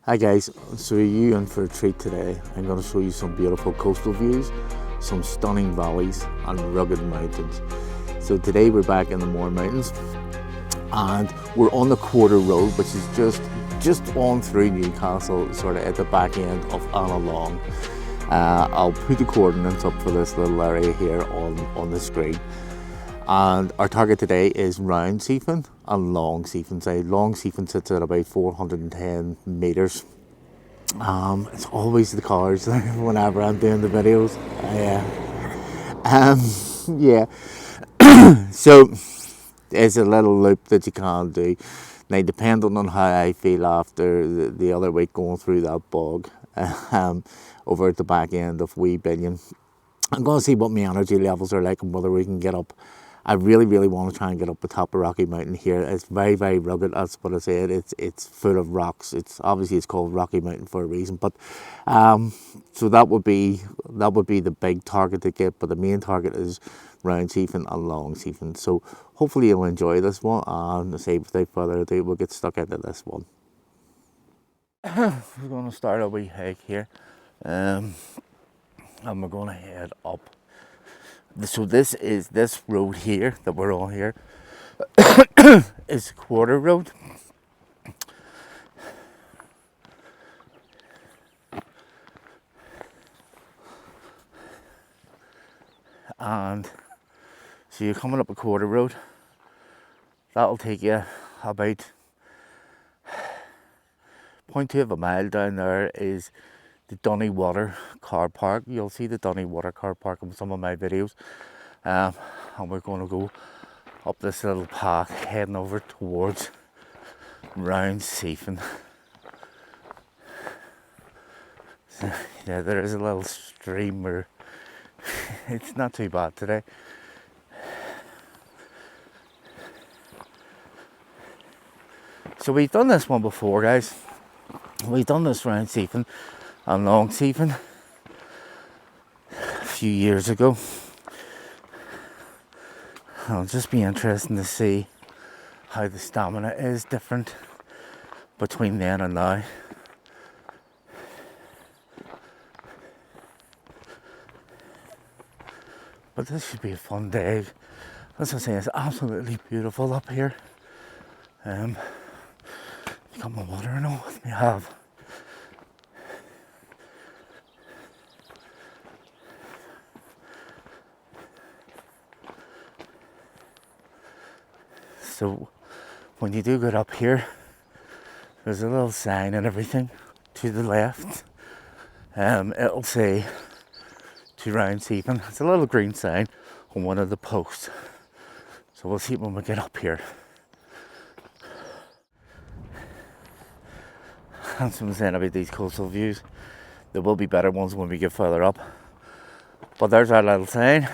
Hi guys, so are you in for a treat today? I'm going to show you some beautiful coastal views, some stunning valleys and rugged mountains. So today we're back in the Moor Mountains and we're on the Quarter Road, which is just on through Newcastle, sort of at the back end of Anna Long. I'll put the coordinates up for this little area here on the screen. And our target today is Round Seefin and Long Seefin. So Long Seefin sits at about 410 metres. It's always the cars whenever I'm doing the videos. Yeah. So it's a little loop that you can do. Now, depending on how I feel after the other week going through that bog over at the back end of Wee Billion, I'm going to see what my energy levels are like and whether we can get up. I really want to try and get up the top of Rocky Mountain here. It's very rugged. That's what I said. It's full of rocks. It's obviously it's called Rocky Mountain for a reason. But so that would be the big target to get. But the main target is Round Seefin and Long Seefin. So hopefully you'll enjoy this one. And say without further ado, we'll get stuck into this one. We're going to start a wee hike here, and we're going to head up. So this road here that we're on here is Quarter Road. And so you're coming up a Quarter Road. That'll take you about 0.2 of a mile. Down there is the Dunny Water car park. You'll see the Dunny Water car park in some of my videos. And we're going to go up this little path heading over towards Round Seefin. So, yeah, there is a little stream where it's not too bad today. So we've done this one before, guys. We've done this Round Seefin and Long Seefin a few years ago. It'll just be interesting to see how the stamina is different between then and now. But this should be a fun day. As I say, it's absolutely beautiful up here. Got my water and all with me. Have. So when you do get up here, there's a little sign and everything to the left. It'll say to Round Seefin. It's a little green sign on one of the posts. So we'll see when we get up here. And someone saying about these coastal views, there will be better ones when we get further up. But there's our little sign.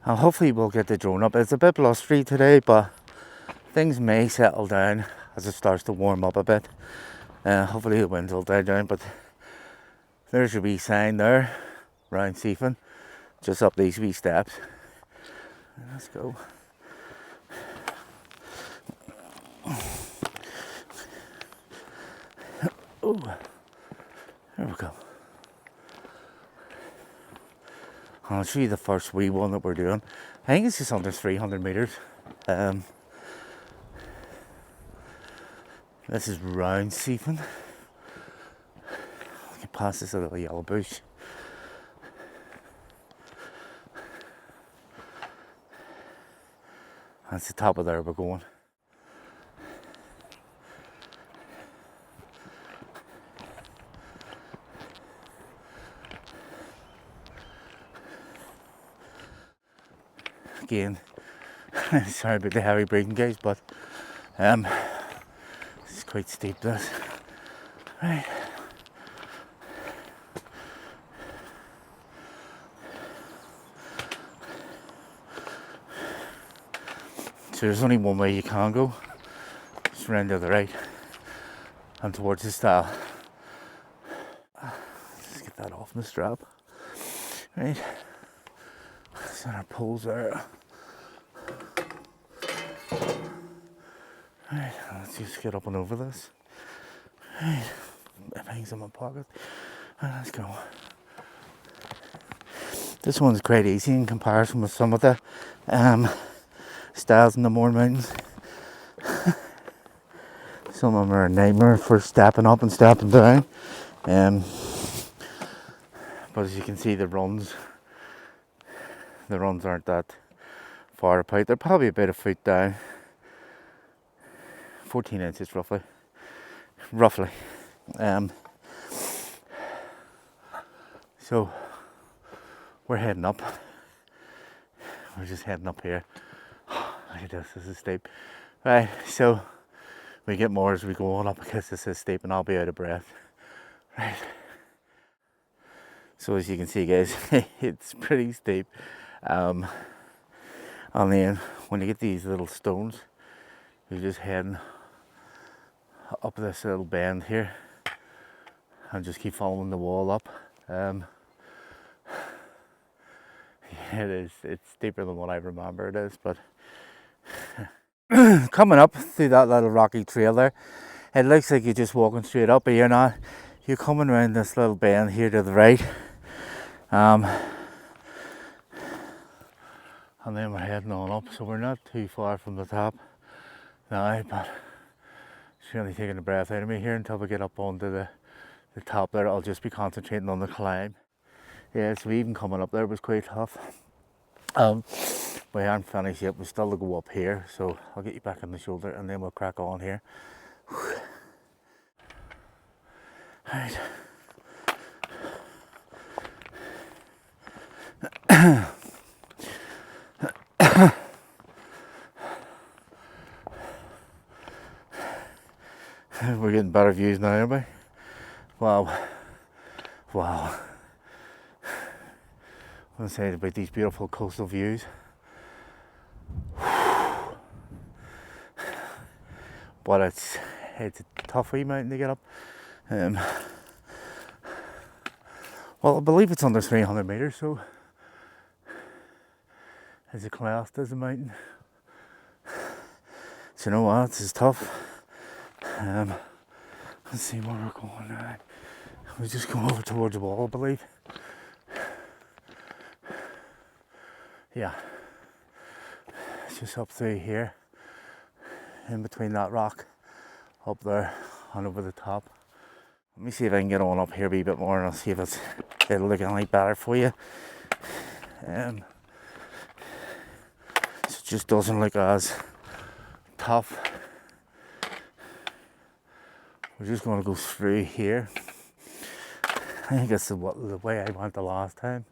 And hopefully we'll get the drone up. It's a bit blustery today, but things may settle down as it starts to warm up a bit. Hopefully the winds will die down, but there's your wee sign there, Round Seefin, just up these wee steps. Let's go. Oh, there we go. I'll show you the first wee one that we're doing. I think it's just under 300 metres. This is Round Seefin. I can pass this little yellow bush. That's the top of there we're going. Again, sorry about the heavy breathing, guys, but it's quite steep, this. Right. So there's only one way you can go. Just round to the right and towards the stile. Let's get that off the strap. Right. So our poles there. Right, let's just get up and over this. Right, everything's in my pocket. Right, let's go. This one's quite easy in comparison with some of the styles in the Mourne Mountains. Some of them are a nightmare for stepping up and stepping down. But as you can see, the runs aren't that far apart. They're probably about a foot down. 14 inches roughly. So we're heading up. We're just heading up here. Look at this is steep. Right, so we get more as we go on up because this is steep and I'll be out of breath. Right. So as you can see, guys, it's pretty steep. And then when you get these little stones, you're just heading up this little bend here and just keep following the wall up. It's steeper than what I remember it is, but coming up through that little rocky trail there, it looks like you're just walking straight up, but you're not. You're coming around this little bend here to the right, and then we're heading on up, so we're not too far from the top now, but it's really taking the breath out of me here until we get up onto the top there. I'll just be concentrating on the climb. Yeah, so even coming up there was quite tough. We aren't finished yet, we still to go up here, so I'll get you back on the shoulder and then we'll crack on here. Right. We're getting better views now, aren't we? Wow. I'm saying about these beautiful coastal views. But it's a tough wee mountain to get up. Well, I believe it's under 300 meters, so it's classed as a mountain. So you know what, this is tough. Let's see where we're going now. We're just going over towards the wall, I believe. Yeah, it's just up through here, in between that rock, up there and over the top. Let me see if I can get on up here a wee bit more and I'll see if it'll look any better for you. So it just doesn't look as tough. We're just going to go through here. I think it's the way I went the last time.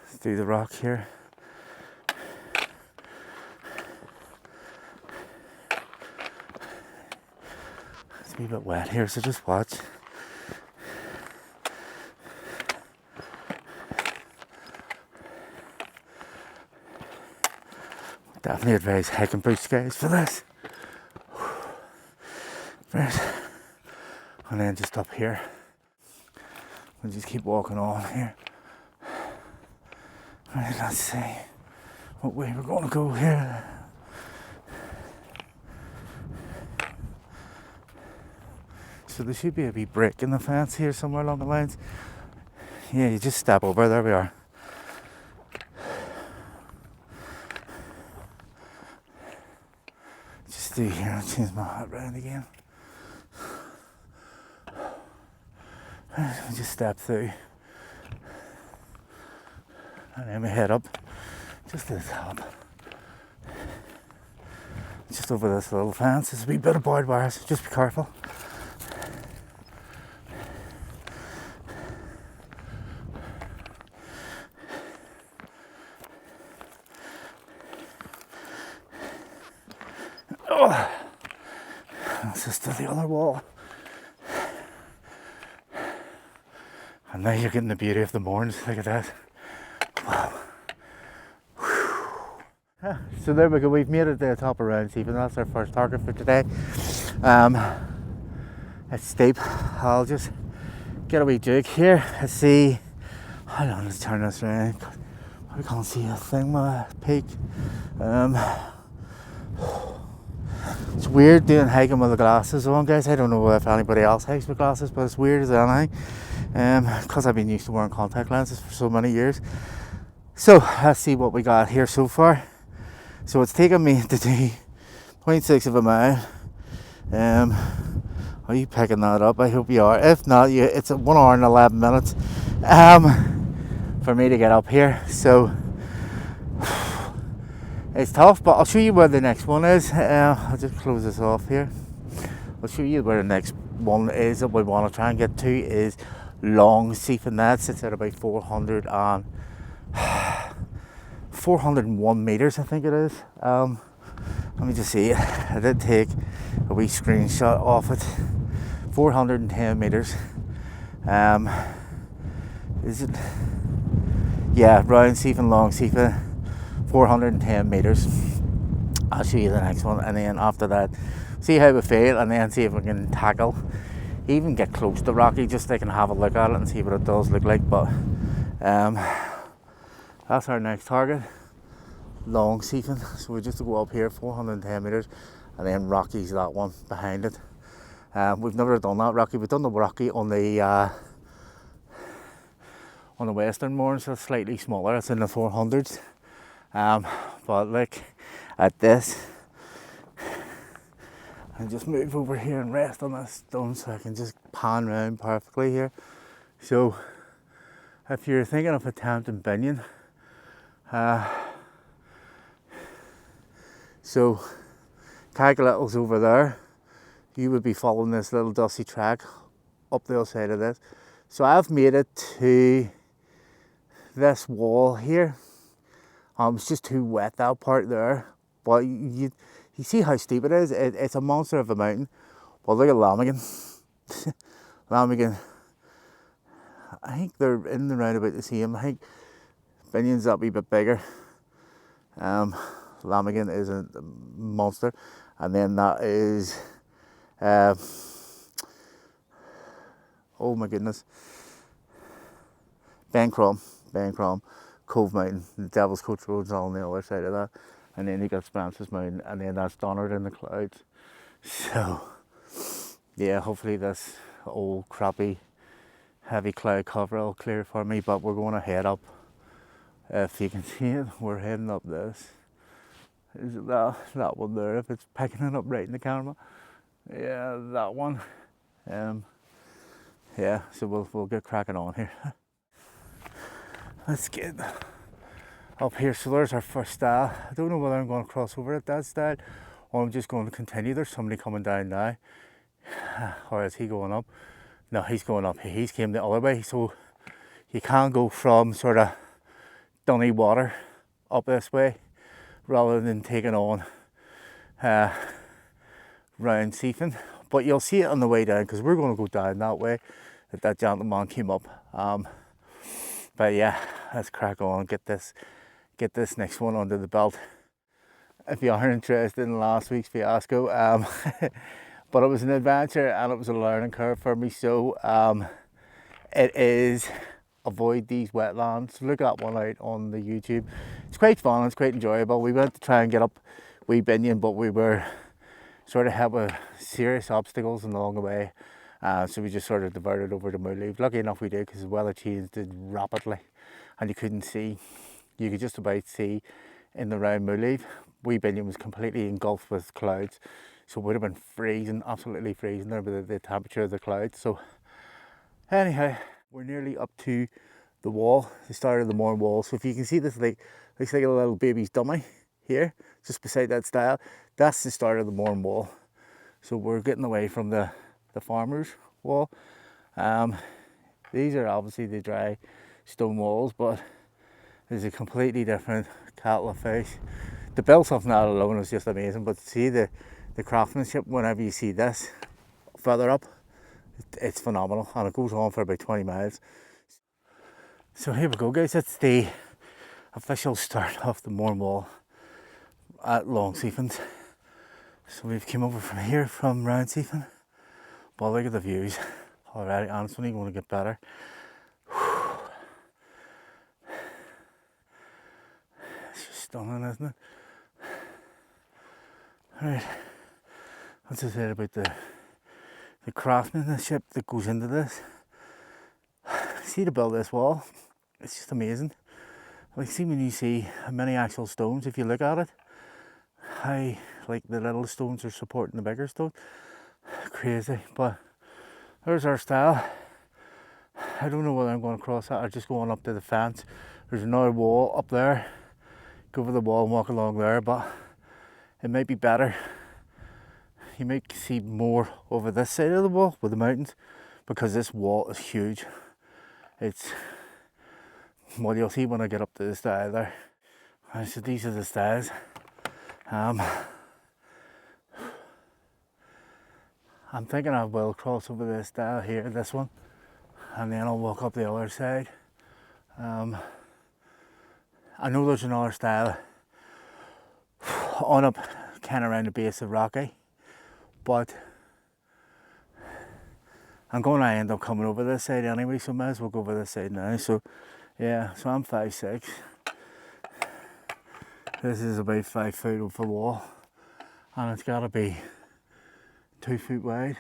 Through the rock here. It's a wee bit wet here, so just watch. Definitely advise hiking boots, guys, for this. Right. And then just up here. We'll just keep walking on here. Right, let's see what way we're going to go here. So there should be a wee break in the fence here somewhere along the lines. Yeah, you just step over, there we are. Just through here, I'll change my hat round again. Right, we'll just step through. And then we head up just to the top. Just over this little fence. There's a wee bit of barbed wire, so just be careful. Oh, this is to the other wall. And now you're getting the beauty of the Mournes. Look at that. Wow. So there we go, we've made it to the top of Round Seefin. That's our first target for today. It's steep. I'll just get a wee juke here. Let's see. Hold on, let's turn this around. I can't see a thing with a peak. So It's weird doing hiking with the glasses on, guys. I don't know if anybody else hikes with glasses, but it's weird as anything. Because I've been used to wearing contact lenses for so many years. So let's see what we got here so far. So it's taken me to do 0.6 of a mile. Are you picking that up? I hope you are. If not, it's 1 hour and 11 minutes for me to get up here. So it's tough, but I'll show you where the next one is. I'll just close this off here. I'll show you where the next one is that we want to try and get to is Long Seefin. That sits at about 401 meters, I think it is. Let me just see. I did take a wee screenshot of it. 410 meters. Is it? Yeah, Round Seefin, Long Seefin, 410 meters. I'll show you the next one, and then after that, see how we feel, and then see if we can tackle, even get close to Rocky, just so I can have a look at it and see what it does look like. But that's our next target, Long Seefin. So we just go up here, 410 meters, and then Rocky's that one behind it. We've never done that Rocky. We've done the Rocky on the western moors, so it's slightly smaller. It's in the 400s. But look at this. And just move over here and rest on this stone so I can just pan around perfectly here. So if you're thinking of attempting Binion, so Cagalittle's over there. You would be following this little dusty track up the other side of this. So I've made it to this wall here. It's just too wet, that part there. But you see how steep it is. It's a monster of a mountain. Well, look at Lamigan. Lamigan, I think they're in the round about the same. I think Binion's that wee bit bigger. Lamigan is a monster. And then that is, oh my goodness, Ben Crom, Cove Mountain. The Devil's Coach Road's on the other side of that. And then you got Spencer's Mountain, and then that's Donard in the clouds. So, yeah, hopefully this old crappy heavy cloud cover will clear for me, but we're going to head up. If you can see it, we're heading up this. Is it that one there, if it's picking it up right in the camera? Yeah, that one. Yeah, so we'll get cracking on here. Let's get up here. So there's our first stile. I don't know whether I'm going to cross over at that stile or I'm just going to continue. There's somebody coming down now. Or is he going up? No, he's going up. He's came the other way. So you can go from sort of Dunny Water up this way rather than taking on Round Seefin. But you'll see it on the way down because we're going to go down that way that gentleman came up. But yeah, let's crack on, get this next one under the belt. If you are interested in last week's fiasco, but it was an adventure and it was a learning curve for me. So it is avoid these wetlands. Look that one out on the YouTube. It's quite fun, it's quite enjoyable. We went to try and get up Wee Binion, but we were sort of hit with serious obstacles along the way. So we just sort of diverted over to Moorleaf. Lucky enough we did because the weather changed rapidly and you couldn't see. You could just about see in the round Moorleaf. Wee Binion was completely engulfed with clouds. So it would have been freezing, absolutely freezing there with the temperature of the clouds. So anyhow, we're nearly up to the wall, the start of the Mourne wall. So if you can see this, looks like a little baby's dummy here, just beside that stile. That's the start of the Mourne wall. So we're getting away from the farmer's wall. These are obviously the dry stone walls, but there's a completely different kettle of fish. The built something that alone is just amazing, but see the craftsmanship whenever you see this further up, it's phenomenal, and it goes on for about 20 miles. So here we go, guys. It's the official start of the Mourne wall at Long Seefin. So we've come over from here from Round Seefin. But look at the views already, and it's only going to get better. It's just stunning, isn't it? Right, as I said about the craftsmanship that goes into this. See, to build this wall, it's just amazing. Like, see, when you see many actual stones, if you look at it, how like the little stones are supporting the bigger stone. Crazy. But there's our style. I don't know whether I'm going to cross that or just going up to the fence. There's another wall up there. Go over the wall and walk along there, but it might be better. You might see more over this side of the wall with the mountains, because this wall is huge. It's, well, you'll see when I get up to the stile there. So these are the stiles. I'm thinking I will cross over this stile here, this one, and then I'll walk up the other side. I know there's another stile on up kind of around the base of Rocky, but I'm going to end up coming over this side anyway, so might as well go over this side now. So yeah, so I'm 5'6". This is about 5 foot of the wall, and it's got to be 2 feet wide.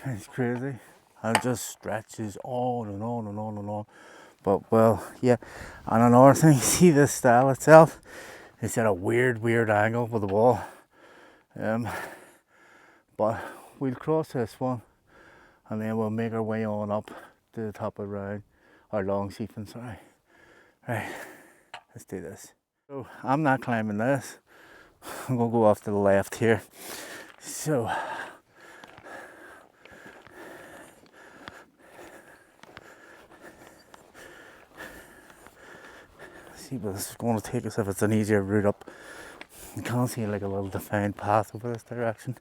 It's crazy. And it just stretches on and on and on and on. But well, yeah. And another thing, see this stile itself, it's at a weird angle with the wall. But we'll cross this one, and then we'll make our way on up to the top of Round, or Long Seefin, sorry. Right, let's do this. So I'm not climbing this. I'm gonna go off to the left here. So see where this is going to take us, if it's an easier route up. You can't see like a little defined path over this direction.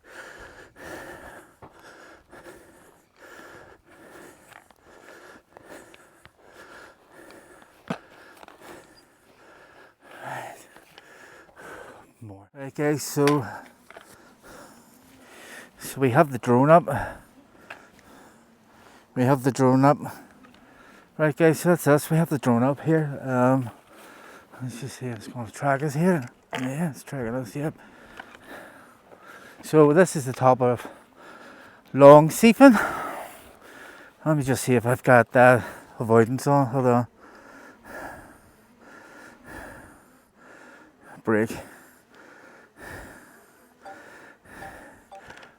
Right. More. Right guys, so we have the drone up. Right guys, so that's us. We have the drone up here. Let's just see if it's going to track us here. Yeah, it's tracking us, yep. So this is the top of Long Seefin. Let me just see if I've got that avoidance on. Hold on. Brake.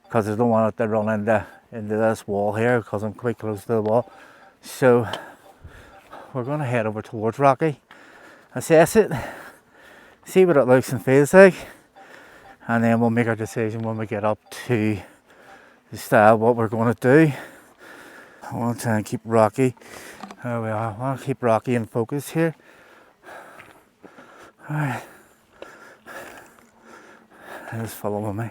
Because I don't want it to run into this wall here, because I'm quite close to the wall. So we're going to head over towards Rocky, assess it, see what it looks and feels like, and then we'll make our decision when we get up to the style what we're going to do. I want to try and keep Rocky. There we are. I want to keep Rocky in focus here. Alright. Just follow me.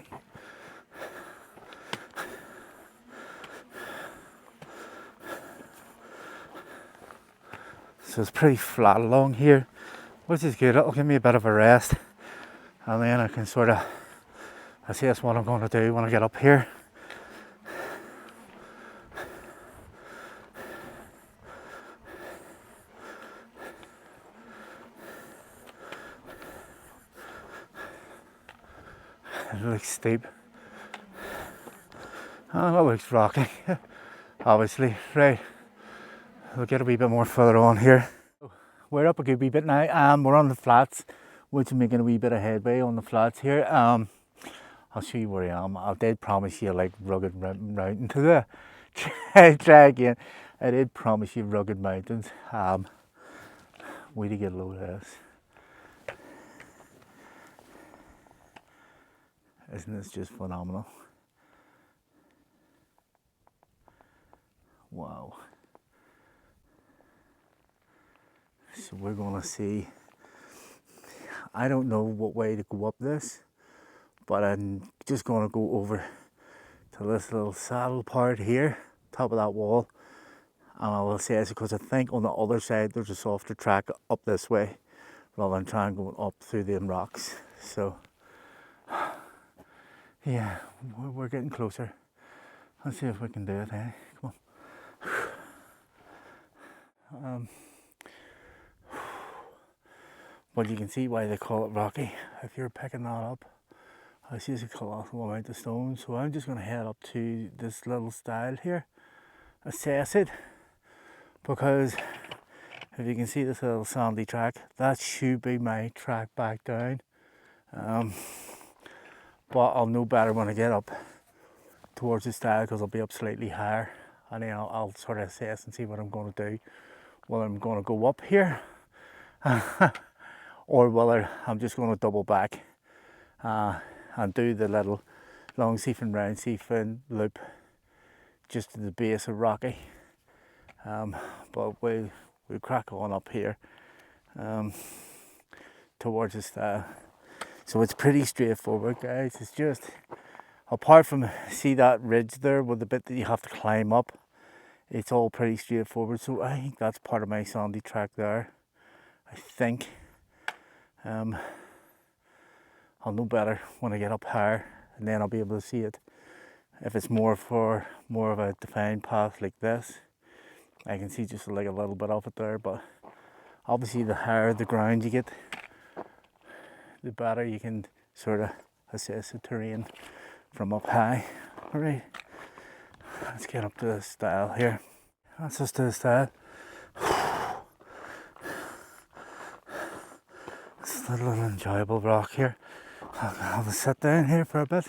So it's pretty flat along here, which is good. It'll give me a bit of a rest, and then I can sort of assess what I'm going to do when I get up here. It looks steep. And it looks rocky, obviously. Right, we'll get a wee bit more further on here. We're up a good wee bit now. We're on the flats, which is making a wee bit of headway on the flats here. I'll show you where I am. I did promise you like rugged mountain to the try again. I did promise you rugged mountains. Way to get a load of this. Isn't this just phenomenal? Wow. So we're gonna see. I don't know what way to go up this, but I'm just gonna go over to this little saddle part here, top of that wall, and I will say it because I think on the other side there's a softer track up this way, rather than trying going up through them rocks. So yeah, we're getting closer. Let's see if we can do it, eh? Come on. Well, you can see why they call it Rocky if you're picking that up. I see a colossal amount of stones, so I'm just going to head up to this little stile here, assess it, because if you can see this little sandy track, that should be my track back down. But I'll know better when I get up towards the stile, because I'll be up slightly higher, and then I'll sort of assess and see what I'm going to do. Whether I'm going to go up here or whether I'm just going to double back and do the little Long Seefin, Round Seefin loop just to the base of Rocky. But we'll crack on up here towards the stile. So it's pretty straightforward, guys. It's just, apart from, see that ridge there with the bit that you have to climb up, it's all pretty straightforward. So I think that's part of my sandy track there, I think. I'll know better when I get up higher, and then I'll be able to see it. If it's more of a defined path like this, I can see just like a little bit of it there. But obviously the higher the ground you get, the better you can sort of assess the terrain from up high. Alright, let's get up to the stile here. That's us to the stile. It's a little enjoyable rock here. I'll have a sit down here for a bit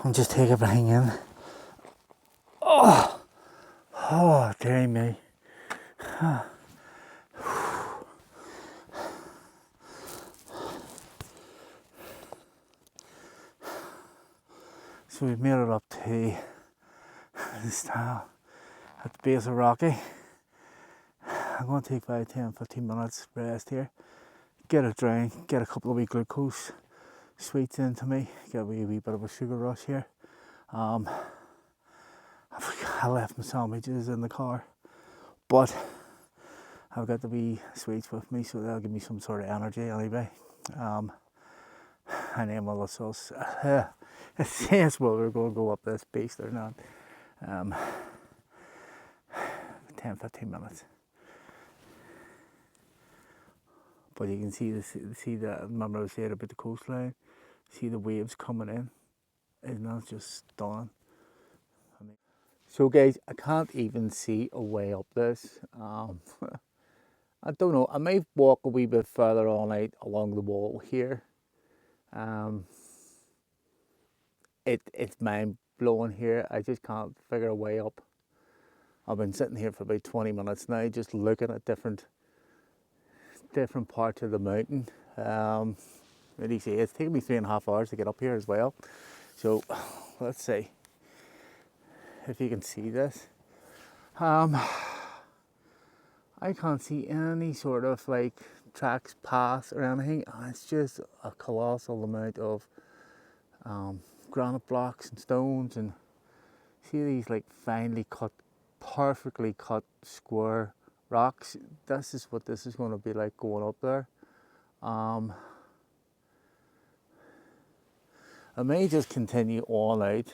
and just take everything in. Oh, dearie me. So we've made it up to the stile at the base of Rocky. I'm going to take 5, 10, 15 minutes rest here, get a drink, get a couple of wee glucose sweets into me, get a wee bit of a sugar rush here. I left my sandwiches in the car, but I've got the wee sweets with me, so they'll give me some sort of energy anyway. And then we'll assess, assess whether we're going to go up this beast or not. 10, 15 minutes. But you can see the remember I was saying about the coastline, see the waves coming in, and that's just stunning. So guys, I can't even see a way up this. I don't know, I may walk a wee bit further on out along the wall here. It's mind blowing here. I just can't figure a way up. I've been sitting here for about 20 minutes now, just looking at different parts of the mountain. Really see, it's taken me 3.5 hours to get up here as well. So let's see if you can see this. I can't see any sort of like tracks, paths or anything. It's just a colossal amount of granite blocks and stones, and see these like finely cut, perfectly cut square rocks. This is what this is going to be like going up there. I may just continue on out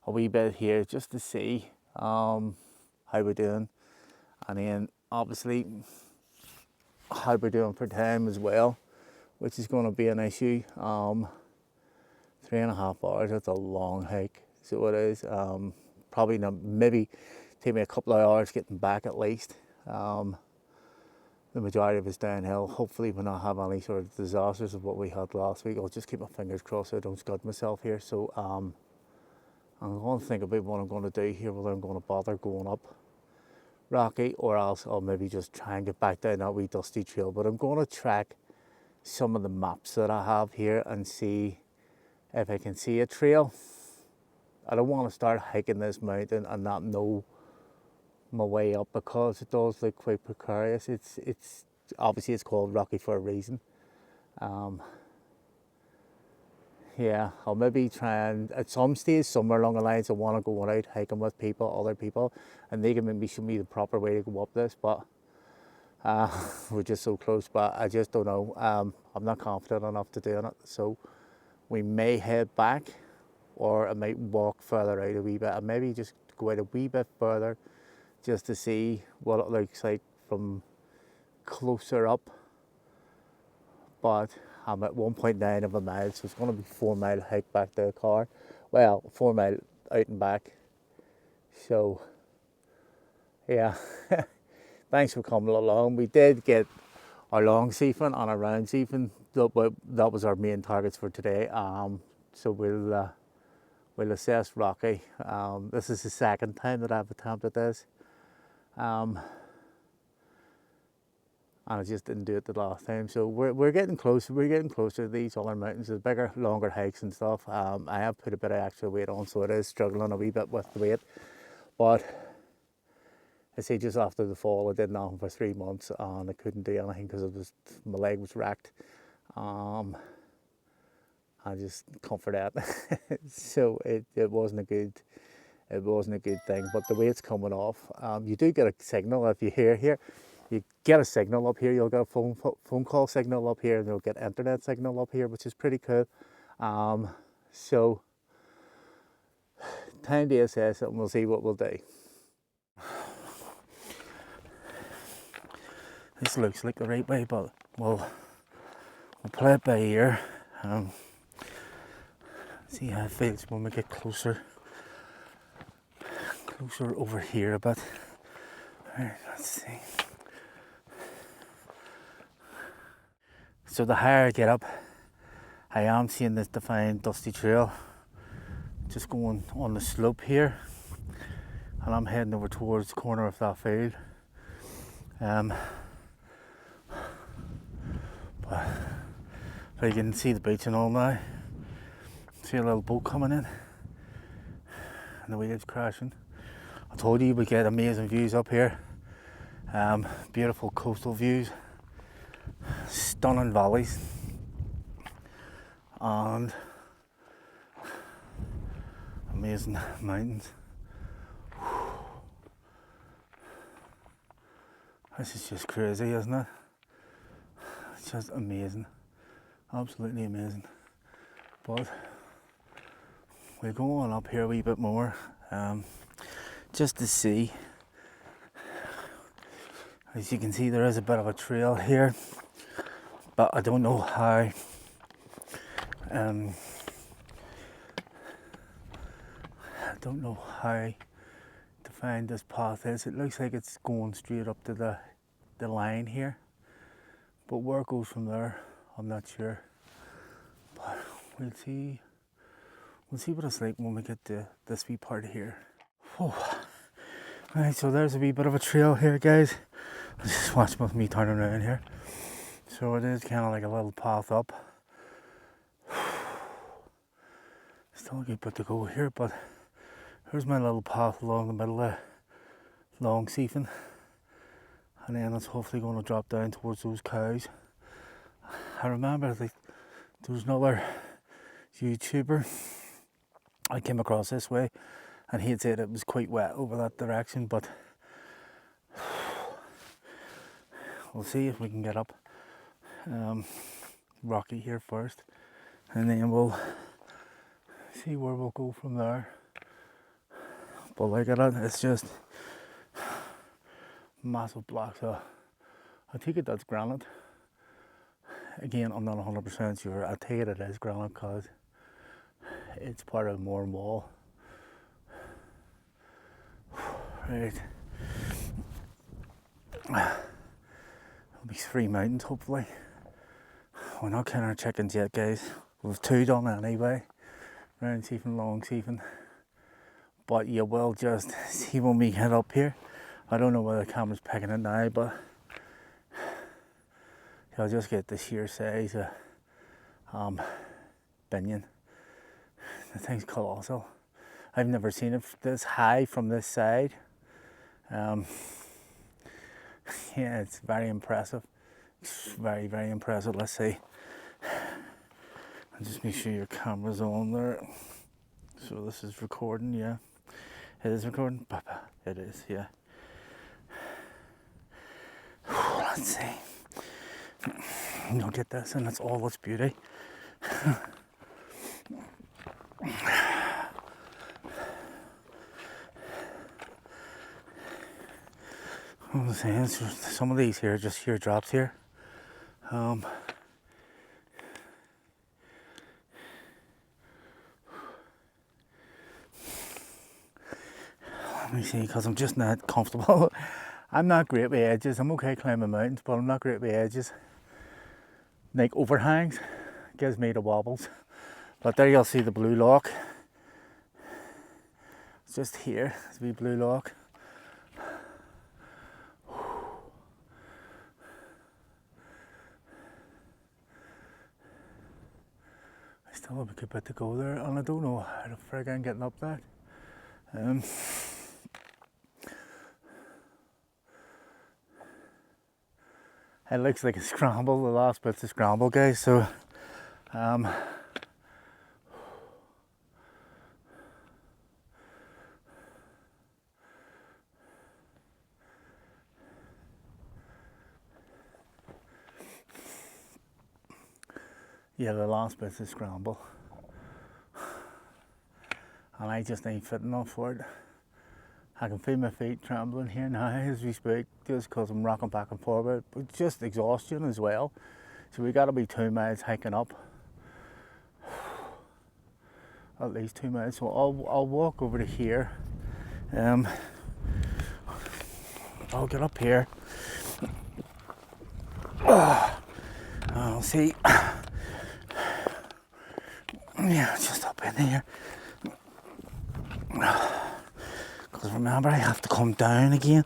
a wee bit here just to see how we're doing, and then obviously how we're doing for time as well, which is going to be an issue. 3.5 hours, that's a long hike, so it is. Probably not, maybe take me a couple of hours getting back at least. The majority of it's downhill. Hopefully we'll not have any sort of disasters of what we had last week. I'll just keep my fingers crossed so I don't scud myself here. So I'm going to think about what I'm going to do here, whether I'm going to bother going up Rocky or else I'll maybe just try and get back down that wee dusty trail. But I'm going to track some of the maps that I have here and see if I can see a trail. I don't want to start hiking this mountain and not know my way up, because it does look quite precarious. It's obviously it's called Rocky for a reason. Yeah, I'll maybe try and at some stage somewhere along the lines I want to go out hiking with people, other people, and they can maybe show me the proper way to go up this. But we're just so close, but I just don't know. I'm not confident enough to do it, so we may head back, or I might walk further out a wee bit, and maybe just go out a wee bit further just to see what it looks like from closer up. But I'm at 1.9 of a mile, so it's going to be 4 mile hike back to the car. Well, 4 mile out and back. So, yeah, thanks for coming along. We did get our Long Seefin and our Round Seefin. That was our main targets for today. So we'll assess Rocky. This is the second time that I've attempted this. And I just didn't do it the last time. So we're getting closer. We're getting closer to these other mountains, the bigger, longer hikes and stuff. I have put a bit of extra weight on, so it is struggling a wee bit with the weight. But I say just after the fall, I did nothing for 3 months and I couldn't do anything because my leg was wrecked. I just come for that. So it wasn't a good thing. But the weight's coming off. You do get a signal if you hear here. You get a signal up here. You'll get a phone call signal up here, and you'll get internet signal up here, which is pretty cool. So time to assess it, and we'll see what we'll do. This looks like the right way, but we'll play it by ear. See how it feels when we get closer over here a bit. Alright, let's see. So the higher I get up, I am seeing this defined dusty trail just going on the slope here, and I'm heading over towards the corner of that field. But you can see the beach and all now. See a little boat coming in and the waves crashing. I told you we get amazing views up here. Beautiful coastal views, stunning valleys, and amazing mountains. This is just crazy, isn't it? It's just amazing, absolutely amazing. But we'll go on up here a wee bit more, just to see. As you can see, there is a bit of a trail here, but I don't know how defined this path is. It looks like it's going straight up to the line here, but where it goes from there, I'm not sure. But we'll see what it's like when we get to this wee part here. Oh. Right, so there's a wee bit of a trail here, guys. Just watch with me turning around here. So it is kind of like a little path up. Still a good bit to go here, but here's my little path along the middle of Long Seefin, and then it's hopefully going to drop down towards those cows. I remember there was another YouTuber I came across this way, and he had said it was quite wet over that direction, but we'll see if we can get up Rocky here first, and then we'll see where we'll go from there. But look at it, it's just massive blocks of, I take it that's granite. Again, I'm not 100% sure. I take it is granite because it's part of the Mourne Wall. Right. There'll be 3 mountains, hopefully. We're not counting our chickens yet, guys. We've 2 done anyway. Round Seefin, Long Seefin. But you will just see when we get up here. I don't know whether the camera's picking it now, but you'll just get the sheer size of Binion. The thing's colossal. I've never seen it this high from this side. Yeah, it's very impressive. It's very, very impressive. Let's see. I'll just make sure your camera's on there. So this is recording, yeah. It is recording? It is, yeah. Let's see. You'll get this and it's all its beauty. I'm saying, some of these here, just sheer drops here. me see, because I'm just not comfortable. I'm not great with edges. I'm okay climbing mountains, but I'm not great with edges. Like overhangs gives me the wobbles. But there you'll see the blue lock. It's just here, it's the blue lock. I still have a good bit to go there, and I don't know how the frig I'm getting up that. It looks like a scramble, the last bit's a scramble, guys, so yeah, the last bit's a scramble. And I just ain't fit enough for it. I can feel my feet trembling here now as we speak, just because I'm rocking back and forward, but just exhaustion as well. So we got to be 2 miles hiking up, at least 2 miles. So I'll walk over to here. I'll get up here. I'll see. Yeah, just up in here. Because remember, I have to come down again.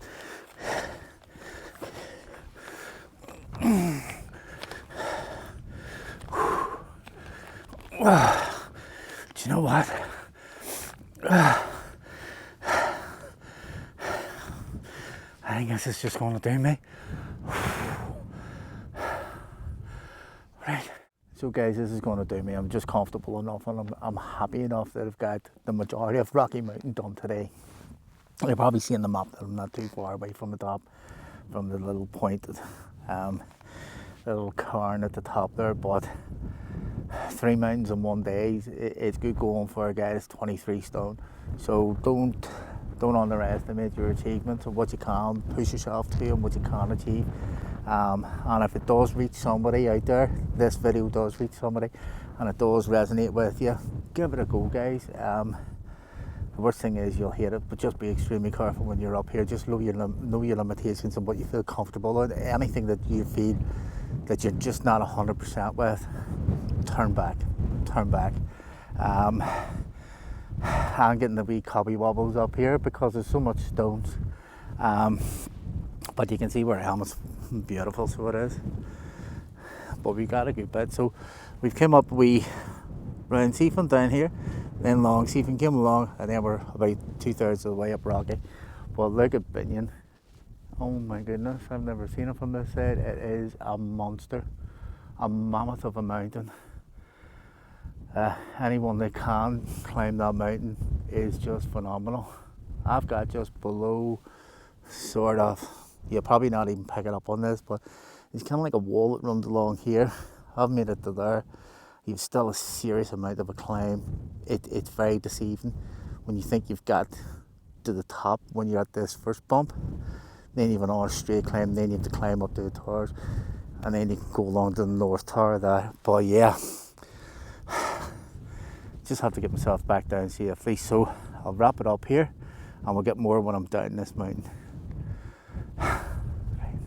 Do you know what? I think this is just going to do me. Right. So guys, this is going to do me. I'm just comfortable enough, and I'm happy enough that I've got the majority of Rocky Mountain done today. You'll probably see in the map that I'm not too far away from the top, from the little pointed little cairn at the top there, but 3 mountains in one day, it's good going for a guy that's 23 stone. So don't underestimate your achievements and what you can push yourself to and what you can achieve. And if it does reach somebody out there, this video does reach somebody, and it does resonate with you, give it a go, guys. The worst thing is you'll hate it, but just be extremely careful when you're up here. Just know your limitations and what you feel comfortable with. Anything that you feel that you're just not 100% with, turn back. I'm getting the wee cobby wobbles up here because there's so much stones. But you can see where I am. It's beautiful, so it is. But we got a good bit. So we've come up Round Seefin down here, then Long Seefin came along, and then we're about 2/3 of the way up Rocky. But look at Binion. Oh my goodness, I've never seen it from this side. It is a monster, a mammoth of a mountain. Anyone that can climb that mountain is just phenomenal. I've got just below, sort of, you'll probably not even pick it up on this, but it's kind of like a wall that runs along here. I've made it to there. You've still a serious amount of a climb. It's very deceiving when you think you've got to the top when you're at this first bump. Then you've another straight climb, then you have to climb up to the towers, and then you can go along to the north tower there. But yeah, just have to get myself back down safely. So I'll wrap it up here, and we'll get more when I'm down this mountain. Right.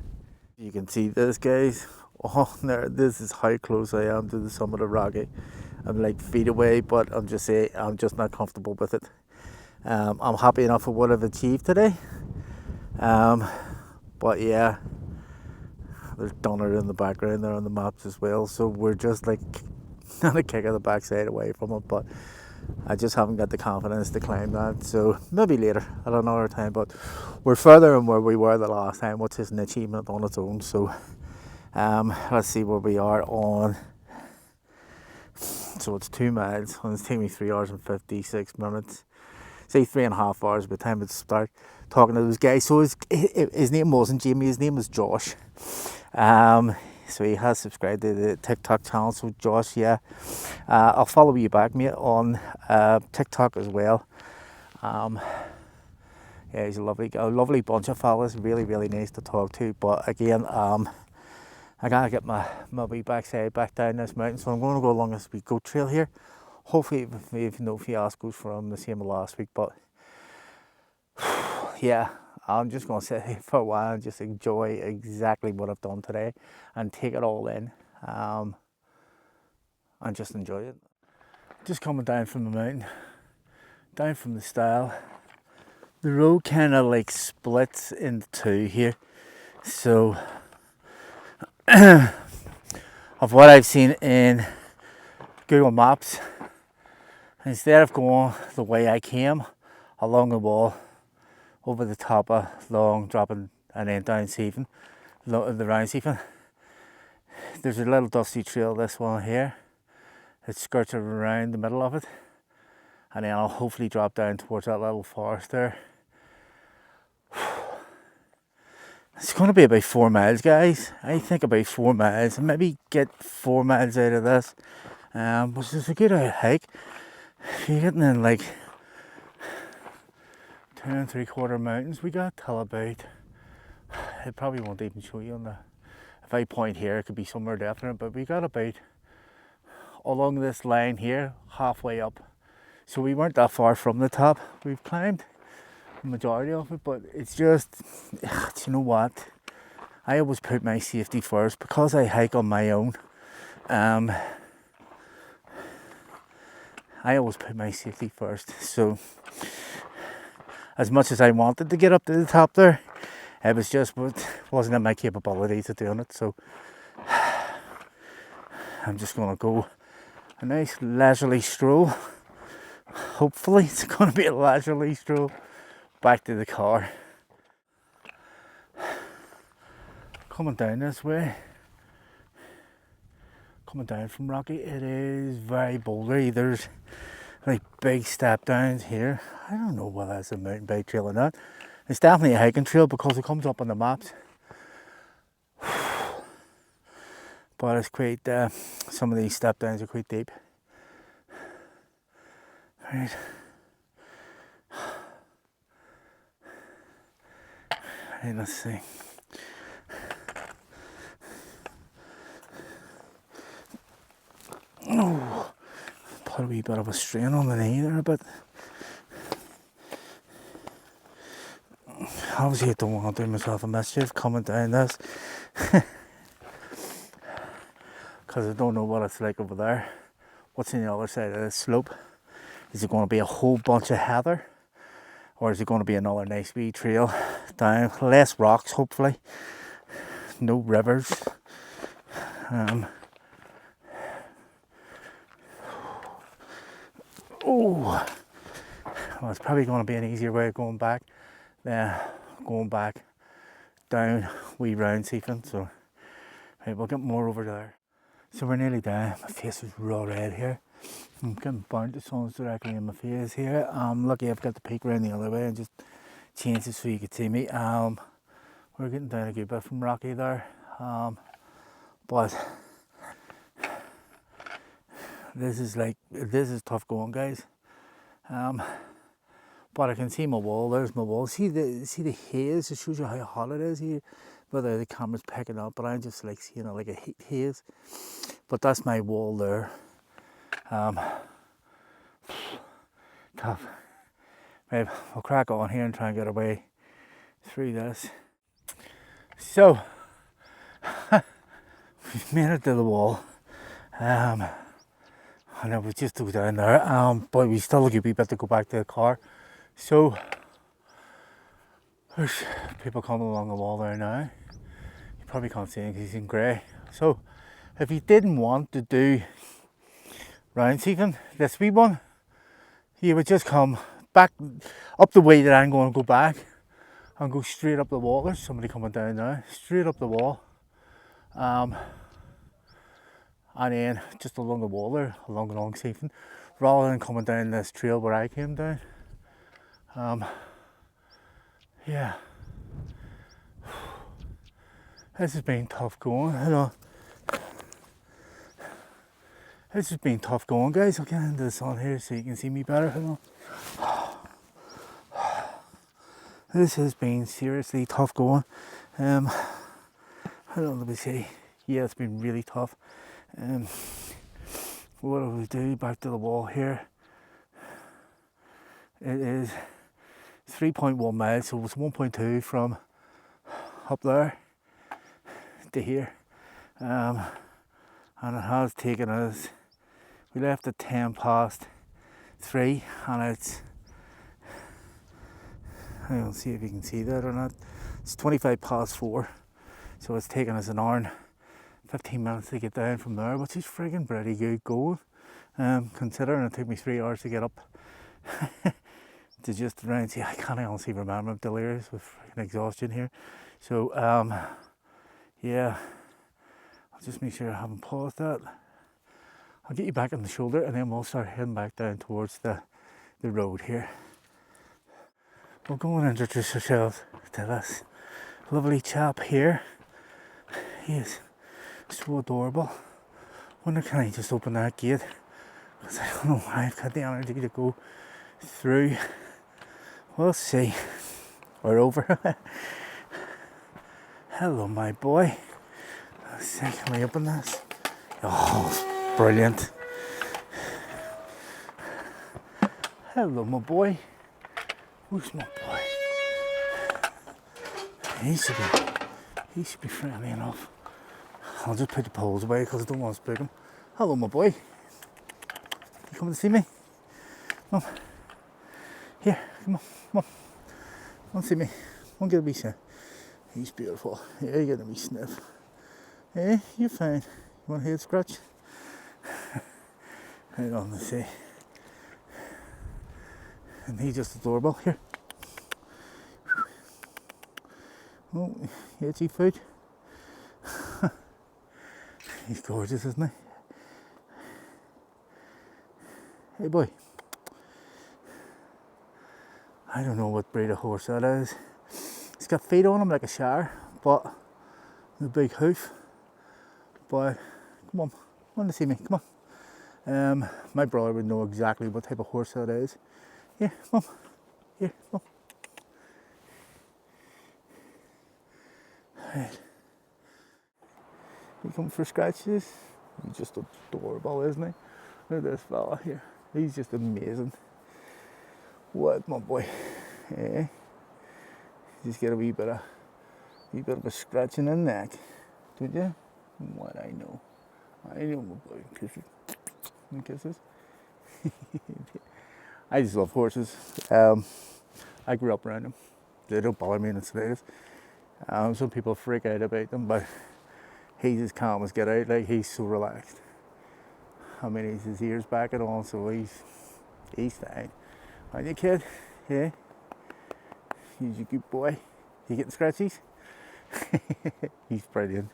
You can see this, guys. Oh, there, this is how close I am to the summit of Rocky. I'm like feet away, but I'm just not comfortable with it. I'm happy enough with what I've achieved today. But yeah, there's Donner in the background there on the maps as well. So we're just like on a kick of the backside away from it, but I just haven't got the confidence to climb that. So maybe later at another time. But we're further than where we were the last time, which is an achievement on its own. So let's see where we are on. So it's 2 miles, and it's taking me 3 hours and 56 minutes. Say 3.5 hours by the time it start talking to those guys. So his name wasn't Jamie, his name was Josh. So he has subscribed to the TikTok channel. So Josh, yeah, I'll follow you back, mate, on TikTok as well. Yeah, he's a lovely bunch of fellas. Really, really nice to talk to. But again, I gotta get my wee backside back down this mountain. So I'm going to go along this wee goat trail here. Hopefully, we've no fiascos from the same last week. But yeah, I'm just going to sit here for a while and just enjoy exactly what I've done today and take it all in, and just enjoy it. Just coming down from the mountain, down from the stile. The road kind of like splits into two here. So, of what I've seen in Google Maps, instead of going the way I came along the wall over the top of Long, dropping and then down Seefin, the Round Seefin, there's a little dusty trail, this one here. It skirts around the middle of it, and then I'll hopefully drop down towards that little forest there. It's going to be about 4 miles, guys. I think about 4 miles, and maybe get 4 miles out of this, which is a good hike. If you're getting in like 2 3/4 mountains, we got till about, it probably won't even show you on the, if I point here, it could be somewhere definite, but we got about, along this line here, halfway up. So we weren't that far from the top. We've climbed the majority of it, but it's just, you know what? I always put my safety first because I hike on my own. I always put my safety first. So, as much as I wanted to get up to the top there, it was just wasn't in my capabilities of doing it. So, I'm just gonna go a nice leisurely stroll. Hopefully, it's gonna be a leisurely stroll back to the car. Coming down this way, coming down from Rocky, it is very bouldery. There's like big step downs here. I don't know whether it's a mountain bike trail or not. It's definitely a hiking trail because it comes up on the maps. But it's quite, some of these step downs are quite deep. Right. Right, let's see. Oh, put a wee bit of a strain on the knee there, but obviously I don't want to do myself a mischief coming down this because I don't know what it's like over there. What's on the other side of this slope? Is it going to be a whole bunch of heather, or is it going to be another nice wee trail down? Less rocks, hopefully. No rivers. Oh, well, it's probably going to be an easier way of going back than going back down wee Round Seefin. So, right, we'll get more over there. So we're nearly down. My face is raw red here. I'm getting burnt. The sun's directly in my face here. I'm lucky I've got the peak around the other way and just changed it so you could see me. We're getting down a good bit from Rocky there, but this is tough going, guys. But I can see my wall. There's my wall. See the haze. It shows you how hot it is here. Whether the camera's picking up, but I'm just like seeing it like a heat haze. But that's my wall there. Tough. Maybe we'll crack on here and try and get away through this. So we've made it to the wall. And it was just to go down there. But we still have a wee bit to go back to the car. So there's people coming along the wall there now. You probably can't see him because he's in grey. So if you didn't want to do Round Seefin, this wee one, you would just come back up the way that I'm going to go back and go straight up the wall. There's somebody coming down now, straight up the wall, and then just along the wall there, along the Long Seefin, rather than coming down this trail where I came down. Yeah, this has been tough going, you know. This has been tough going, guys. I'll get into the sun here so you can see me better, you know. This has been seriously tough going. I don't know, let me see. Yeah, it's been really tough. What do we do? Back to the wall here. It is 3.1 miles, so it's 1.2 from up there to here. And it has taken us, we left at 10 past 3 and it's, I don't see if you can see that or not, it's 25 past 4, so it's taken us an hour and 15 minutes to get down from there, which is friggin' pretty good going, considering it took me 3 hours to get up to just around. See, I can't honestly remember, I'm delirious with freaking exhaustion here. So yeah, I'll just make sure I haven't paused that. I'll get you back on the shoulder and then we'll start heading back down towards the road here. We'll go and introduce ourselves to this lovely chap here. He is so adorable. Wonder can I just open that gate, because I don't know why I've got the energy to go through. We'll see. We're over. Hello, my boy. Let's see, can we open this? Oh, brilliant. Hello, my boy. Who's my boy? He should be friendly enough. I'll just put the poles away because I don't want to spook him. Hello, my boy. You coming to see me? Come on. Here, come on, come on. Come on, see me. Come on, get a wee sniff. He's beautiful. Yeah, you get a wee sniff. Hey, you're fine. You want a head scratch? Hang on, let's see. And he's just adorable. Here. Oh, itchy foot. He's gorgeous, isn't he? Hey boy. I don't know what breed of horse that is. He's got feet on him like a Shire, but the big hoof. But come on, want to see me? Come on. My brother would know exactly what type of horse that is. Here, come on. Here, come on. Right. You come for scratches? He's just adorable, isn't he? Look at this fella here. He's just amazing. What, my boy? Yeah. Just get a wee bit of a scratch in the neck, don't you? What I know, my boy. Kisses, and kisses. I just love horses. I grew up around them. They don't bother me in the slightest. Some people freak out about them, but he's as calm as get out. Like, he's so relaxed. I mean, he's his ears back and all, so he's fine. Aren't you, kid? Yeah. He's a good boy. You getting scratchies? He's brilliant.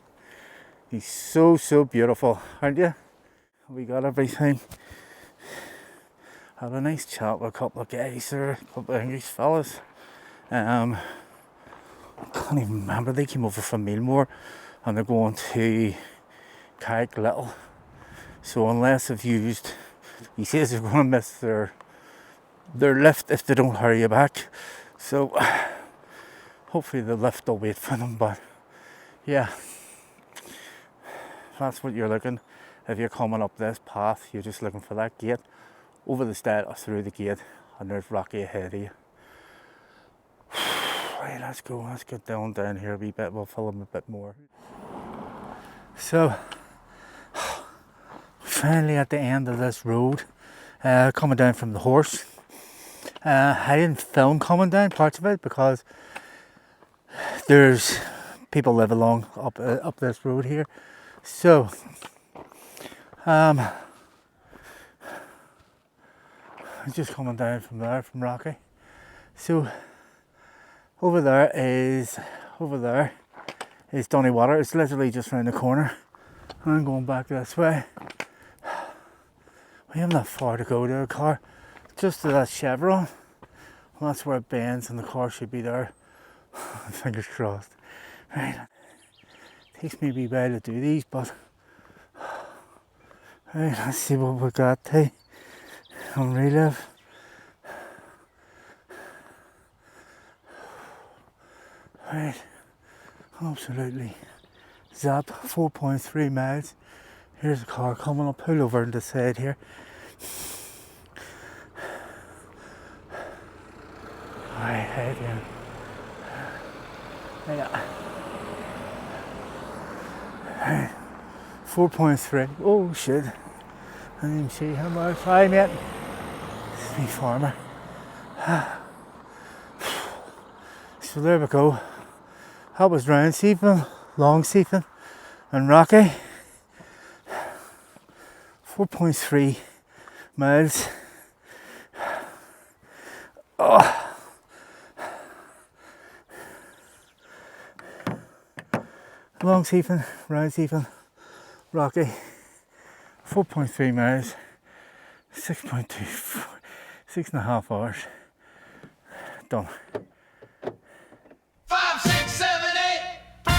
He's so beautiful, aren't you? We got everything. Had a nice chat with a couple of guys there, a couple of English fellas. I can't even remember. They came over from Mealmore and they're going to Carrick Little. So unless they've used, he says they're going to miss their lift if they don't hurry you back. So hopefully the lift will wait for them. But yeah, that's what you're looking. If you're coming up this path, you're just looking for that gate, over the stile or through the gate, and there's Rocky ahead of you. Right, let's go. Let's get down here a wee bit. We'll fill them a bit more. So finally at the end of this road, coming down from the horse. I didn't film coming down parts of it because there's people live along up this road here. So I'm just coming down from there, from Rocky. So over there is Donny Water. It's literally just around the corner. I'm going back this way. We haven't that far to go to a car. Just to that chevron. And that's where it bends and the car should be there. Fingers crossed. Right. Takes me a wee while to do these, but right, let's see what we got to on relive. Right, absolutely zap. 4.3 miles. Here's a car coming up. Pull over on the side here. Alright, head in. Yeah. 4.3. Oh shit. I didn't even see how much. Hi mate. This is me farmer. So there we go. That was Round Seefin, Long Seefin and Rocky. 4.3 miles. Oh. Long Seefin, Round Seefin, Rocky. 4.3 miles. 6.2, 6.5 hours. Done. 5, 6, 7, 8.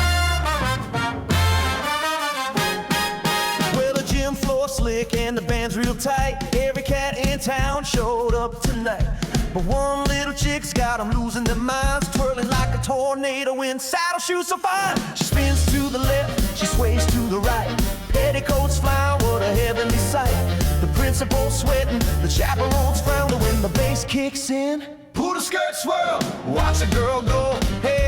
Well, the gym floor slick and the band's real tight. Every cat in town showed up tonight. But one little chick's got them losing their minds, twirling like a tornado in saddle shoes so fine. She spins to the left, she sways to the right. Petticoats flying, what a heavenly sight. The principal's sweating, the chaperone's frowning. When the bass kicks in, pull the skirt swirl, watch a girl go. Hey,